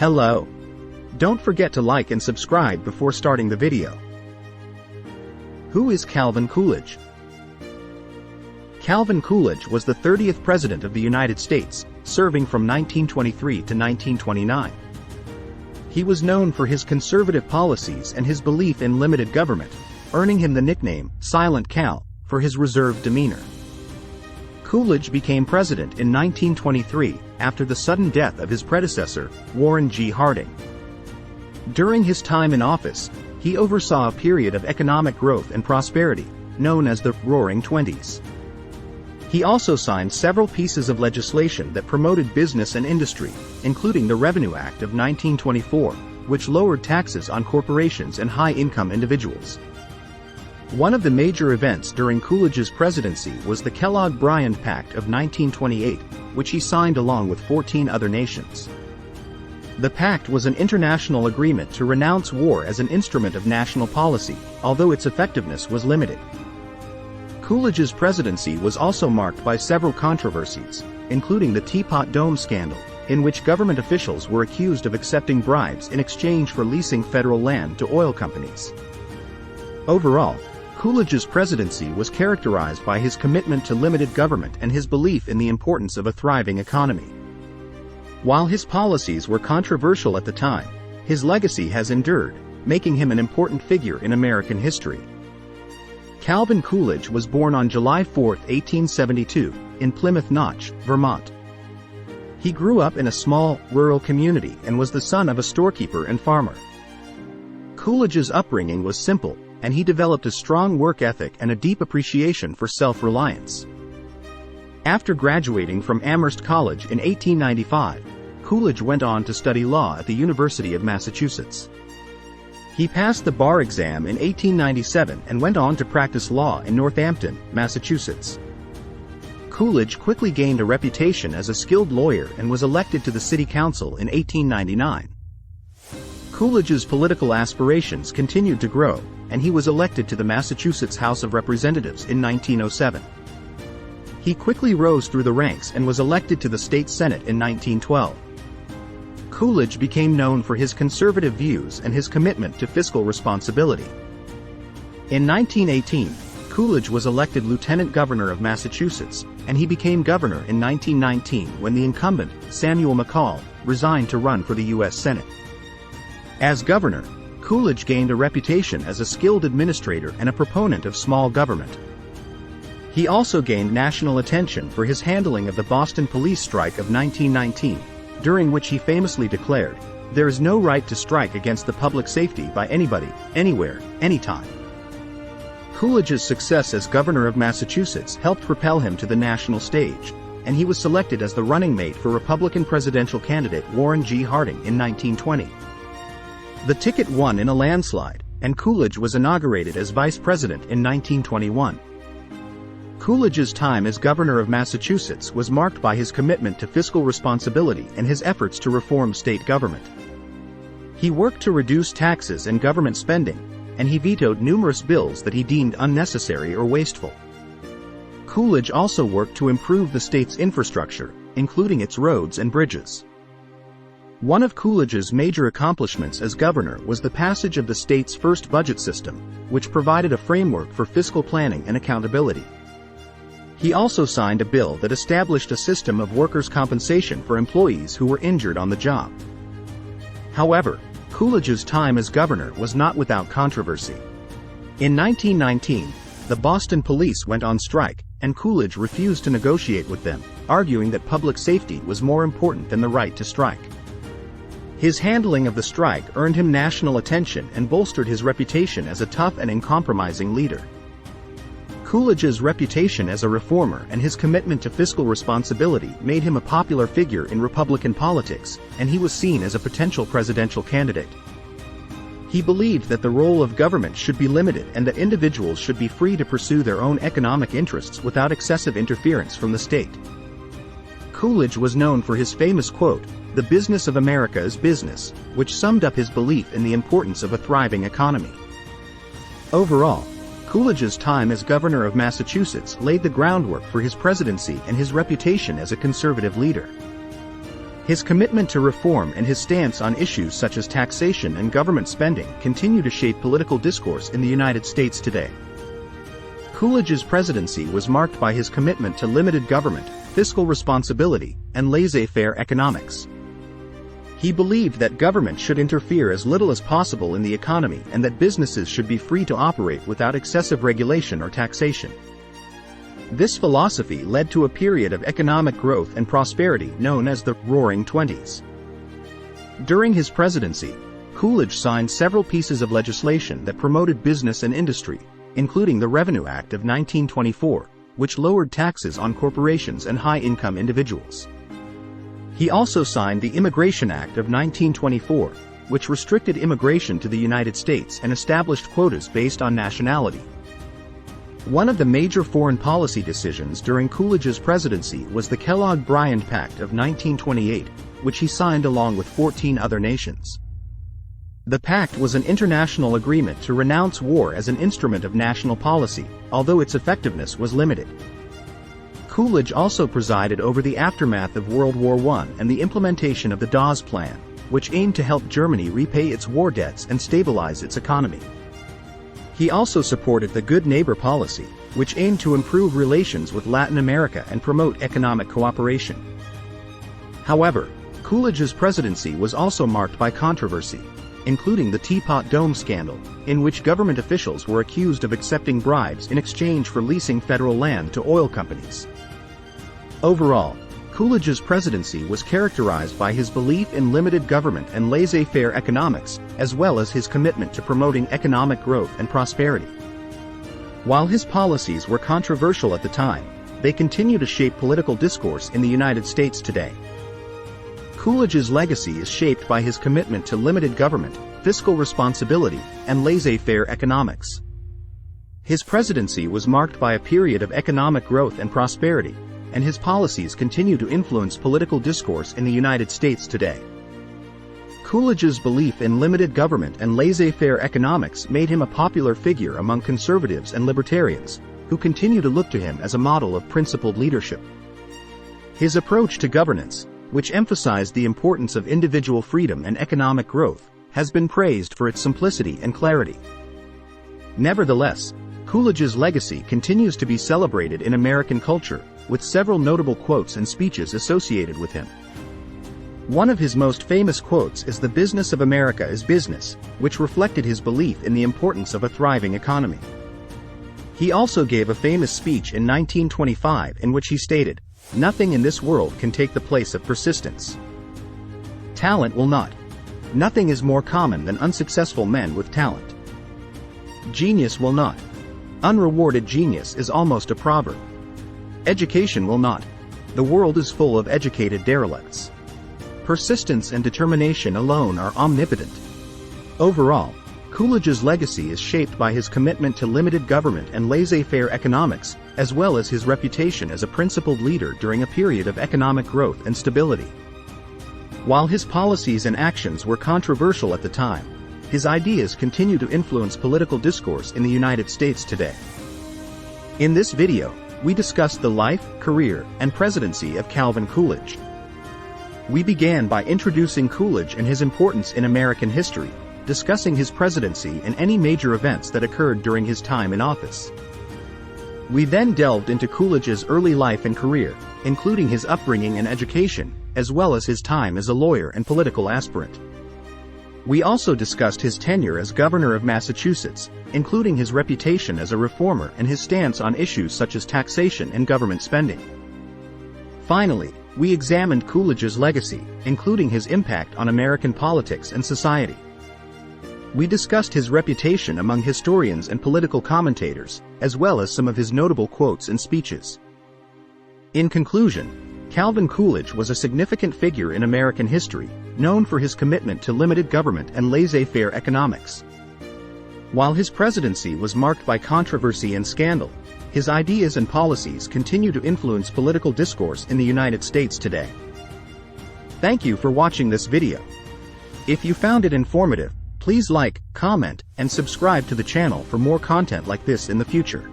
Hello. Don't forget to like and subscribe before starting the video. Who is Calvin Coolidge? Calvin Coolidge was the 30th President of the United States, serving from 1923 to 1929. He was known for his conservative policies and his belief in limited government, earning him the nickname, Silent Cal, for his reserved demeanor. Coolidge became president in 1923, after the sudden death of his predecessor, Warren G. Harding. During his time in office, he oversaw a period of economic growth and prosperity, known as the Roaring Twenties. He also signed several pieces of legislation that promoted business and industry, including the Revenue Act of 1924, which lowered taxes on corporations and high-income individuals. One of the major events during Coolidge's presidency was the Kellogg-Briand Pact of 1928, which he signed along with 14 other nations. The pact was an international agreement to renounce war as an instrument of national policy, although its effectiveness was limited. Coolidge's presidency was also marked by several controversies, including the Teapot Dome scandal, in which government officials were accused of accepting bribes in exchange for leasing federal land to oil companies. Overall, Coolidge's presidency was characterized by his commitment to limited government and his belief in the importance of a thriving economy. While his policies were controversial at the time, his legacy has endured, making him an important figure in American history. Calvin Coolidge was born on July 4, 1872, in Plymouth Notch, Vermont. He grew up in a small, rural community and was the son of a storekeeper and farmer. Coolidge's upbringing was simple, and he developed a strong work ethic and a deep appreciation for self-reliance. After graduating from Amherst College in 1895, Coolidge went on to study law at the University of Massachusetts. He passed the bar exam in 1897 and went on to practice law in Northampton, Massachusetts. Coolidge quickly gained a reputation as a skilled lawyer and was elected to the city council in 1899. Coolidge's political aspirations continued to grow, and he was elected to the Massachusetts House of Representatives in 1907. He quickly rose through the ranks and was elected to the state senate in 1912. Coolidge became known for his conservative views and his commitment to fiscal responsibility. In 1918, Coolidge was elected lieutenant governor of Massachusetts, and he became governor in 1919 when the incumbent, Samuel McCall, resigned to run for the U.S. Senate. As governor, Coolidge gained a reputation as a skilled administrator and a proponent of small government. He also gained national attention for his handling of the Boston police strike of 1919, during which he famously declared, "There is no right to strike against the public safety by anybody, anywhere, anytime." Coolidge's success as governor of Massachusetts helped propel him to the national stage, and he was selected as the running mate for Republican presidential candidate Warren G. Harding in 1920. The ticket won in a landslide, and Coolidge was inaugurated as vice president in 1921. Coolidge's time as governor of Massachusetts was marked by his commitment to fiscal responsibility and his efforts to reform state government. He worked to reduce taxes and government spending, and he vetoed numerous bills that he deemed unnecessary or wasteful. Coolidge also worked to improve the state's infrastructure, including its roads and bridges. One of Coolidge's major accomplishments as governor was the passage of the state's first budget system, which provided a framework for fiscal planning and accountability. He also signed a bill that established a system of workers' compensation for employees who were injured on the job. However, Coolidge's time as governor was not without controversy. In 1919, the Boston police went on strike, and Coolidge refused to negotiate with them, arguing that public safety was more important than the right to strike. His handling of the strike earned him national attention and bolstered his reputation as a tough and uncompromising leader. Coolidge's reputation as a reformer and his commitment to fiscal responsibility made him a popular figure in Republican politics, and he was seen as a potential presidential candidate. He believed that the role of government should be limited and that individuals should be free to pursue their own economic interests without excessive interference from the state. Coolidge was known for his famous quote, "The business of America is business," which summed up his belief in the importance of a thriving economy. Overall, Coolidge's time as governor of Massachusetts laid the groundwork for his presidency and his reputation as a conservative leader. His commitment to reform and his stance on issues such as taxation and government spending continue to shape political discourse in the United States today. Coolidge's presidency was marked by his commitment to limited government, fiscal responsibility, and laissez-faire economics. He believed that government should interfere as little as possible in the economy and that businesses should be free to operate without excessive regulation or taxation. This philosophy led to a period of economic growth and prosperity known as the Roaring Twenties. During his presidency, Coolidge signed several pieces of legislation that promoted business and industry, including the Revenue Act of 1924, which lowered taxes on corporations and high-income individuals. He also signed the Immigration Act of 1924, which restricted immigration to the United States and established quotas based on nationality. One of the major foreign policy decisions during Coolidge's presidency was the Kellogg-Briand Pact of 1928, which he signed along with 14 other nations. The pact was an international agreement to renounce war as an instrument of national policy, although its effectiveness was limited. Coolidge also presided over the aftermath of World War I and the implementation of the Dawes Plan, which aimed to help Germany repay its war debts and stabilize its economy. He also supported the Good Neighbor policy, which aimed to improve relations with Latin America and promote economic cooperation. However, Coolidge's presidency was also marked by controversy, including the Teapot Dome scandal, in which government officials were accused of accepting bribes in exchange for leasing federal land to oil companies. Overall, Coolidge's presidency was characterized by his belief in limited government and laissez-faire economics, as well as his commitment to promoting economic growth and prosperity. While his policies were controversial at the time, they continue to shape political discourse in the United States today. Coolidge's legacy is shaped by his commitment to limited government, fiscal responsibility, and laissez-faire economics. His presidency was marked by a period of economic growth and prosperity, and his policies continue to influence political discourse in the United States today. Coolidge's belief in limited government and laissez-faire economics made him a popular figure among conservatives and libertarians, who continue to look to him as a model of principled leadership. His approach to governance, which emphasized the importance of individual freedom and economic growth, has been praised for its simplicity and clarity. Nevertheless, Coolidge's legacy continues to be celebrated in American culture, with several notable quotes and speeches associated with him. One of his most famous quotes is "The business of America is business," which reflected his belief in the importance of a thriving economy. He also gave a famous speech in 1925 in which he stated, "Nothing in this world can take the place of persistence. Talent will not. Nothing is more common than unsuccessful men with talent. Genius will not. Unrewarded genius is almost a proverb. Education will not. The world is full of educated derelicts. Persistence and determination alone are omnipotent." Overall, Coolidge's legacy is shaped by his commitment to limited government and laissez-faire economics, as well as his reputation as a principled leader during a period of economic growth and stability. While his policies and actions were controversial at the time, his ideas continue to influence political discourse in the United States today. In this video, we discussed the life, career, and presidency of Calvin Coolidge. We began by introducing Coolidge and his importance in American history, discussing his presidency and any major events that occurred during his time in office. We then delved into Coolidge's early life and career, including his upbringing and education, as well as his time as a lawyer and political aspirant. We also discussed his tenure as governor of Massachusetts, including his reputation as a reformer and his stance on issues such as taxation and government spending. Finally, we examined Coolidge's legacy, including his impact on American politics and society. We discussed his reputation among historians and political commentators, as well as some of his notable quotes and speeches. In conclusion, Calvin Coolidge was a significant figure in American history, known for his commitment to limited government and laissez-faire economics. While his presidency was marked by controversy and scandal, his ideas and policies continue to influence political discourse in the United States today. Thank you for watching this video. If you found it informative, please like, comment, and subscribe to the channel for more content like this in the future.